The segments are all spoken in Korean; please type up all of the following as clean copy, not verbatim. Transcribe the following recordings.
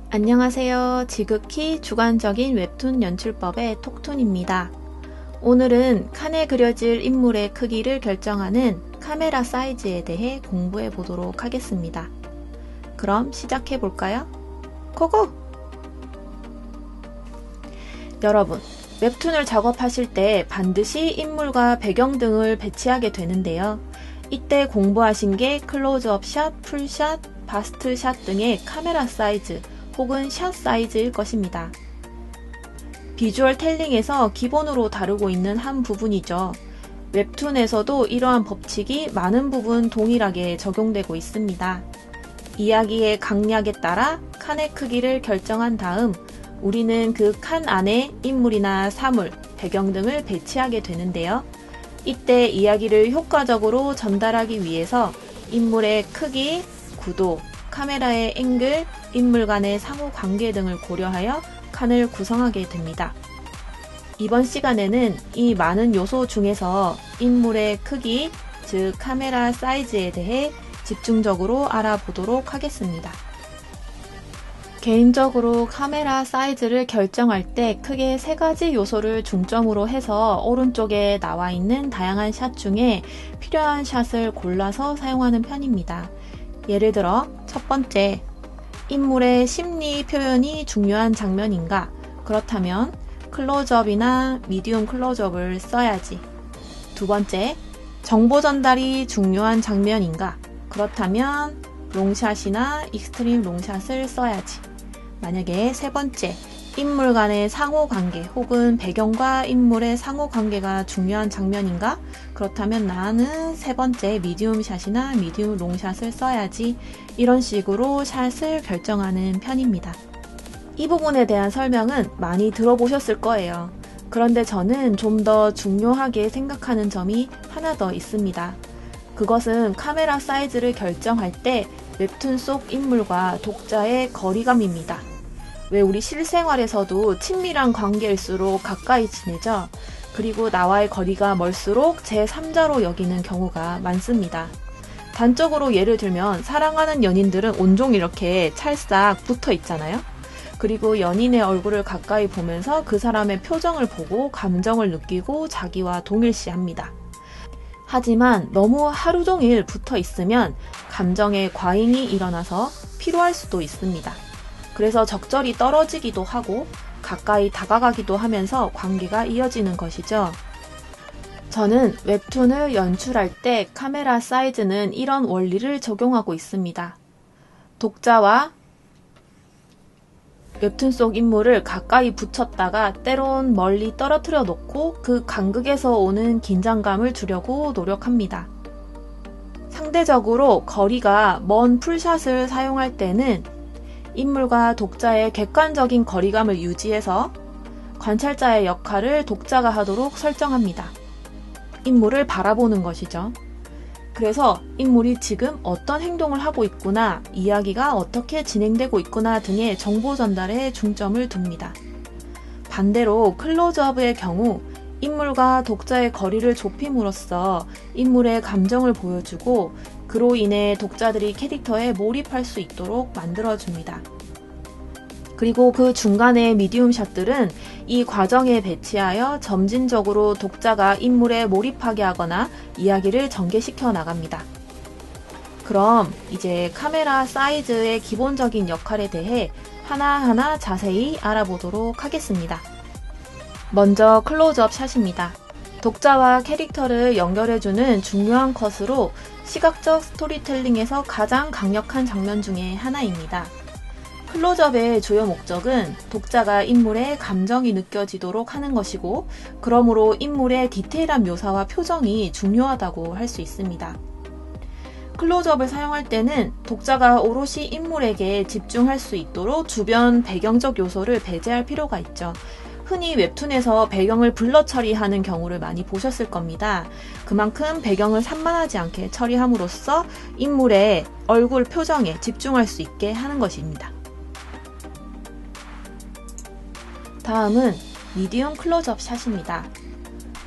안녕하세요. 지극히 주관적인 웹툰 연출법의 톡툰입니다. 오늘은 칸에 그려질 인물의 크기를 결정하는 카메라 사이즈에 대해 공부해 보도록 하겠습니다. 그럼 시작해 볼까요? 고고! 여러분, 웹툰을 작업하실 때 반드시 인물과 배경 등을 배치하게 되는데요. 이때 공부하신 게 클로즈업 샷, 풀샷, 바스트 샷 등의 카메라 사이즈 혹은 샷 사이즈일 것입니다. 비주얼 텔링에서 기본으로 다루고 있는 한 부분이죠. 웹툰에서도 이러한 법칙이 많은 부분 동일하게 적용되고 있습니다. 이야기의 강약에 따라 칸의 크기를 결정한 다음 우리는 그 칸 안에 인물이나 사물, 배경 등을 배치하게 되는데요. 이때 이야기를 효과적으로 전달하기 위해서 인물의 크기, 구도, 카메라의 앵글, 인물 간의 상호 관계 등을 고려하여 칸을 구성하게 됩니다. 이번 시간에는 이 많은 요소 중에서 인물의 크기, 즉 카메라 사이즈에 대해 집중적으로 알아보도록 하겠습니다. 개인적으로 카메라 사이즈를 결정할 때 크게 세 가지 요소를 중점으로 해서 오른쪽에 나와 있는 다양한 샷 중에 필요한 샷을 골라서 사용하는 편입니다. 예를 들어 첫 번째, 인물의 심리 표현이 중요한 장면인가? 그렇다면 클로즈업이나 미디움 클로즈업을 써야지. 두 번째, 정보 전달이 중요한 장면인가? 그렇다면 롱샷이나 익스트림 롱샷을 써야지. 만약에 세 번째, 인물 간의 상호관계 혹은 배경과 인물의 상호관계가 중요한 장면인가? 그렇다면 나는 세 번째 미디움 샷이나 미디움 롱샷을 써야지. 이런 식으로 샷을 결정하는 편입니다. 이 부분에 대한 설명은 많이 들어보셨을 거예요. 그런데 저는 좀 더 중요하게 생각하는 점이 하나 더 있습니다. 그것은 카메라 사이즈를 결정할 때 웹툰 속 인물과 독자의 거리감입니다. 왜 우리 실생활에서도 친밀한 관계일수록 가까이 지내죠? 그리고 나와의 거리가 멀수록 제3자로 여기는 경우가 많습니다. 단적으로 예를 들면 사랑하는 연인들은 온종일 이렇게 찰싹 붙어 있잖아요? 그리고 연인의 얼굴을 가까이 보면서 그 사람의 표정을 보고 감정을 느끼고 자기와 동일시합니다. 하지만 너무 하루 종일 붙어 있으면 감정의 과잉이 일어나서 피로할 수도 있습니다. 그래서 적절히 떨어지기도 하고 가까이 다가가기도 하면서 관계가 이어지는 것이죠. 저는 웹툰을 연출할 때 카메라 사이즈는 이런 원리를 적용하고 있습니다. 독자와 웹툰 속 인물을 가까이 붙였다가 때론 멀리 떨어뜨려 놓고 그 간극에서 오는 긴장감을 주려고 노력합니다. 상대적으로 거리가 먼 풀샷을 사용할 때는 인물과 독자의 객관적인 거리감을 유지해서 관찰자의 역할을 독자가 하도록 설정합니다. 인물을 바라보는 것이죠. 그래서 인물이 지금 어떤 행동을 하고 있구나, 이야기가 어떻게 진행되고 있구나 등의 정보 전달에 중점을 둡니다. 반대로 클로즈업의 경우 인물과 독자의 거리를 좁힘으로써 인물의 감정을 보여주고 그로 인해 독자들이 캐릭터에 몰입할 수 있도록 만들어줍니다. 그리고 그 중간의 미디움 샷들은 이 과정에 배치하여 점진적으로 독자가 인물에 몰입하게 하거나 이야기를 전개시켜 나갑니다. 그럼 이제 카메라 사이즈의 기본적인 역할에 대해 하나하나 자세히 알아보도록 하겠습니다. 먼저 클로즈업 샷입니다. 독자와 캐릭터를 연결해주는 중요한 컷으로 시각적 스토리텔링에서 가장 강력한 장면 중에 하나입니다. 클로즈업의 주요 목적은 독자가 인물의 감정이 느껴지도록 하는 것이고, 그러므로 인물의 디테일한 묘사와 표정이 중요하다고 할 수 있습니다. 클로즈업을 사용할 때는 독자가 오롯이 인물에게 집중할 수 있도록 주변 배경적 요소를 배제할 필요가 있죠. 흔히 웹툰에서 배경을 블러 처리하는 경우를 많이 보셨을 겁니다. 그만큼 배경을 산만하지 않게 처리함으로써 인물의 얼굴 표정에 집중할 수 있게 하는 것입니다. 다음은 미디움 클로즈업 샷입니다.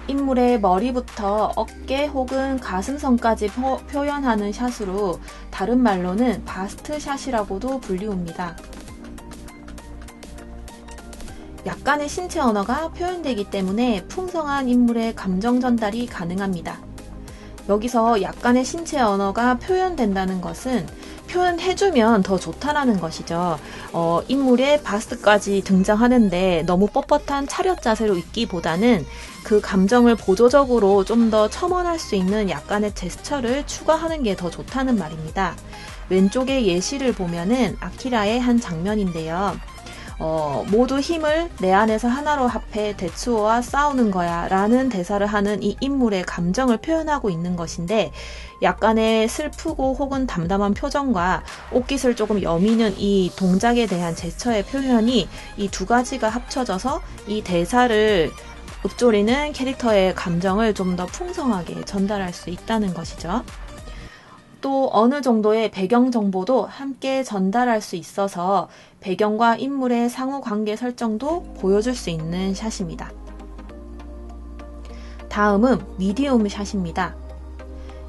인물의 머리부터 어깨 혹은 가슴선까지 표현하는 샷으로 다른 말로는 바스트 샷이라고도 불리웁니다. 약간의 신체 언어가 표현되기 때문에 풍성한 인물의 감정 전달이 가능합니다. 여기서 약간의 신체 언어가 표현된다는 것은 표현해주면 더 좋다라는 것이죠. 인물의 바스까지 등장하는데 너무 뻣뻣한 차렷 자세로 있기보다는 그 감정을 보조적으로 좀 더 첨언할 수 있는 약간의 제스처를 추가하는 게 더 좋다는 말입니다. 왼쪽의 예시를 보면은 아키라의 한 장면인데요. 모두 힘을 내 안에서 하나로 합해 데츠오와 싸우는 거야 라는 대사를 하는 이 인물의 감정을 표현하고 있는 것인데, 약간의 슬프고 혹은 담담한 표정과 옷깃을 조금 여미는 이 동작에 대한 제스처의 표현이 이 두 가지가 합쳐져서 이 대사를 읊조리는 캐릭터의 감정을 좀 더 풍성하게 전달할 수 있다는 것이죠. 또 어느 정도의 배경 정보도 함께 전달할 수 있어서 배경과 인물의 상호 관계 설정도 보여줄 수 있는 샷입니다. 다음은 미디움 샷입니다.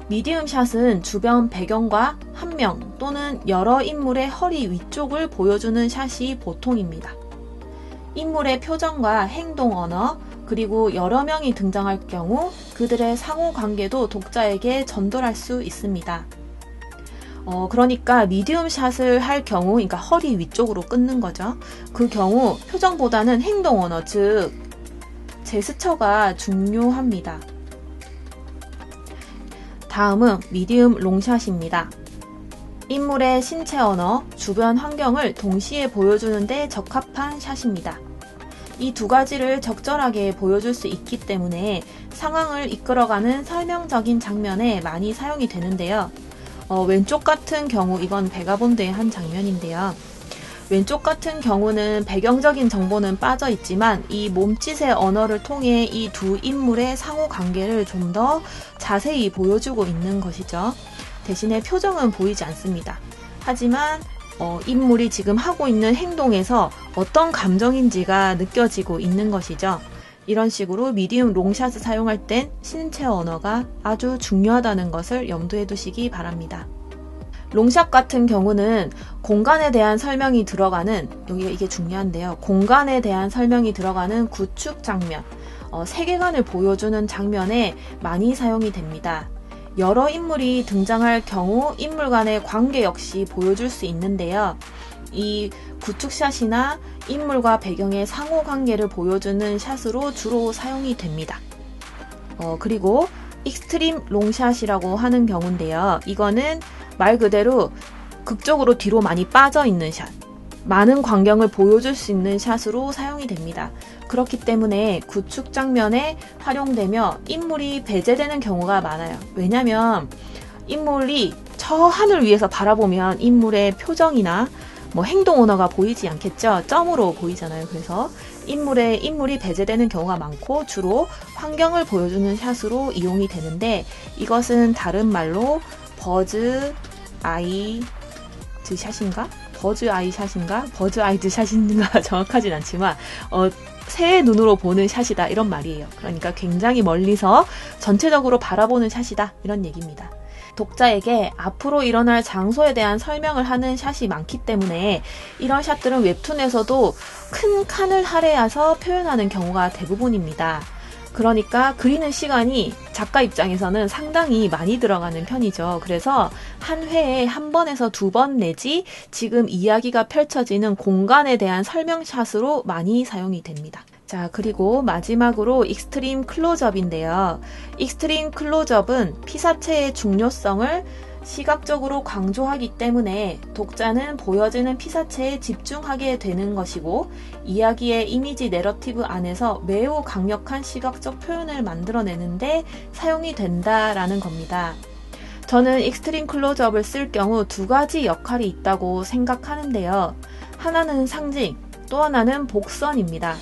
미디움 샷은 주변 배경과 한 명 또는 여러 인물의 허리 위쪽을 보여주는 샷이 보통입니다. 인물의 표정과 행동 언어, 그리고 여러 명이 등장할 경우 그들의 상호 관계도 독자에게 전달할 수 있습니다. 그러니까 미디움 샷을 할 경우, 그러니까 허리 위쪽으로 끊는 거죠. 그 경우 표정보다는 행동 언어, 즉 제스처가 중요합니다. 다음은 미디움 롱샷입니다. 인물의 신체 언어, 주변 환경을 동시에 보여주는 데 적합한 샷입니다. 이 두 가지를 적절하게 보여줄 수 있기 때문에 상황을 이끌어가는 설명적인 장면에 많이 사용이 되는데요. 왼쪽 같은 경우, 이건 베가본드의 한 장면인데요. 왼쪽 같은 경우는 배경적인 정보는 빠져 있지만 이 몸짓의 언어를 통해 이 두 인물의 상호 관계를 좀 더 자세히 보여주고 있는 것이죠. 대신에 표정은 보이지 않습니다. 하지만 인물이 지금 하고 있는 행동에서 어떤 감정인지가 느껴지고 있는 것이죠. 이런 식으로 미디움 롱샷을 사용할 땐 신체 언어가 아주 중요하다는 것을 염두에 두시기 바랍니다. 롱샷 같은 경우는 공간에 대한 설명이 들어가는, 여기가 이게 중요한데요. 공간에 대한 설명이 들어가는 구축 장면, 세계관을 보여주는 장면에 많이 사용이 됩니다. 여러 인물이 등장할 경우 인물 간의 관계 역시 보여줄 수 있는데요. 이 구축샷이나 인물과 배경의 상호 관계를 보여주는 샷으로 주로 사용이 됩니다. 그리고 익스트림 롱샷이라고 하는 경우인데요. 이거는 말 그대로 극적으로 뒤로 많이 빠져 있는 샷, 많은 광경을 보여줄 수 있는 샷으로 사용이 됩니다. 그렇기 때문에 구축 장면에 활용되며 인물이 배제되는 경우가 많아요. 왜냐면 인물이 저 하늘 위에서 바라보면 인물의 표정이나 행동 언어가 보이지 않겠죠? 점으로 보이잖아요. 그래서 인물이 배제되는 경우가 많고 주로 환경을 보여주는 샷으로 이용이 되는데, 이것은 다른 말로 버즈 아이드 샷인가? 버즈 아이드 샷인가 정확하진 않지만 새의 눈으로 보는 샷이다 이런 말이에요. 그러니까 굉장히 멀리서 전체적으로 바라보는 샷이다 이런 얘기입니다. 독자에게 앞으로 일어날 장소에 대한 설명을 하는 샷이 많기 때문에 이런 샷들은 웹툰에서도 큰 칸을 할애해서 표현하는 경우가 대부분입니다. 그러니까 그리는 시간이 작가 입장에서는 상당히 많이 들어가는 편이죠. 그래서 한 회에 한 번에서 두 번 내지 지금 이야기가 펼쳐지는 공간에 대한 설명샷으로 많이 사용이 됩니다. 자, 그리고 마지막으로 익스트림 클로즈업인데요. 익스트림 클로즈업은 피사체의 중요성을 시각적으로 강조하기 때문에 독자는 보여지는 피사체에 집중하게 되는 것이고, 이야기의 이미지 내러티브 안에서 매우 강력한 시각적 표현을 만들어내는데 사용이 된다라는 겁니다. 저는 익스트림 클로즈업을 쓸 경우 두 가지 역할이 있다고 생각하는데요. 하나는 상징, 또 하나는 복선입니다.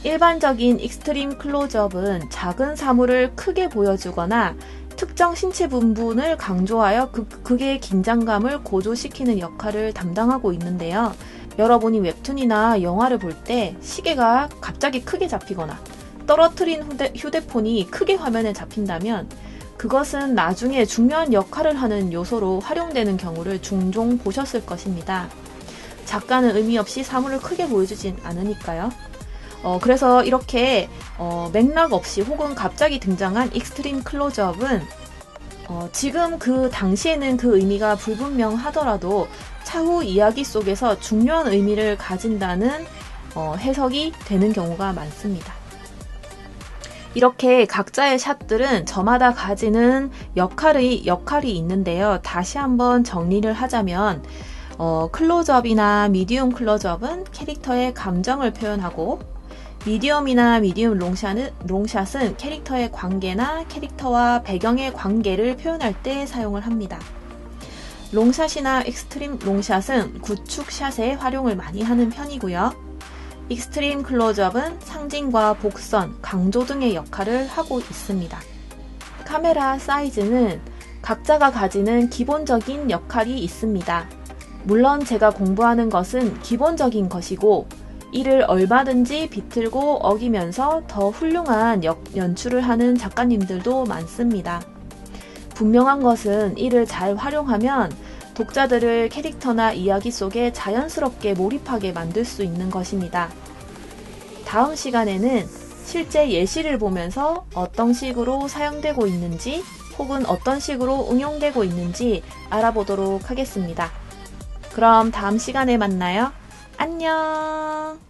일반적인 익스트림 클로즈업은 작은 사물을 크게 보여주거나 특정 신체 부분을 강조하여 극의 긴장감을 고조시키는 역할을 담당하고 있는데요. 여러분이 웹툰이나 영화를 볼 때 시계가 갑자기 크게 잡히거나 떨어뜨린 휴대폰이 크게 화면에 잡힌다면 그것은 나중에 중요한 역할을 하는 요소로 활용되는 경우를 종종 보셨을 것입니다. 작가는 의미 없이 사물을 크게 보여주진 않으니까요. 그래서 이렇게 맥락 없이 혹은 갑자기 등장한 익스트림 클로즈업은 지금 그 당시에는 그 의미가 불분명하더라도 차후 이야기 속에서 중요한 의미를 가진다는 해석이 되는 경우가 많습니다. 이렇게 각자의 샷들은 저마다 가지는 역할이 있는데요. 다시 한번 정리를 하자면 클로즈업이나 미디움 클로즈업은 캐릭터의 감정을 표현하고 미디엄이나 미디움 롱샷은 캐릭터의 관계나 캐릭터와 배경의 관계를 표현할 때 사용을 합니다. 롱샷이나 익스트림 롱샷은 구축샷에 활용을 많이 하는 편이고요. 익스트림 클로즈업은 상징과 복선, 강조 등의 역할을 하고 있습니다. 카메라 사이즈는 각자가 가지는 기본적인 역할이 있습니다. 물론 제가 공부하는 것은 기본적인 것이고 이를 얼마든지 비틀고 어기면서 더 훌륭한 연출을 하는 작가님들도 많습니다. 분명한 것은 이를 잘 활용하면 독자들을 캐릭터나 이야기 속에 자연스럽게 몰입하게 만들 수 있는 것입니다. 다음 시간에는 실제 예시를 보면서 어떤 식으로 사용되고 있는지 혹은 어떤 식으로 응용되고 있는지 알아보도록 하겠습니다. 그럼 다음 시간에 만나요. 안녕!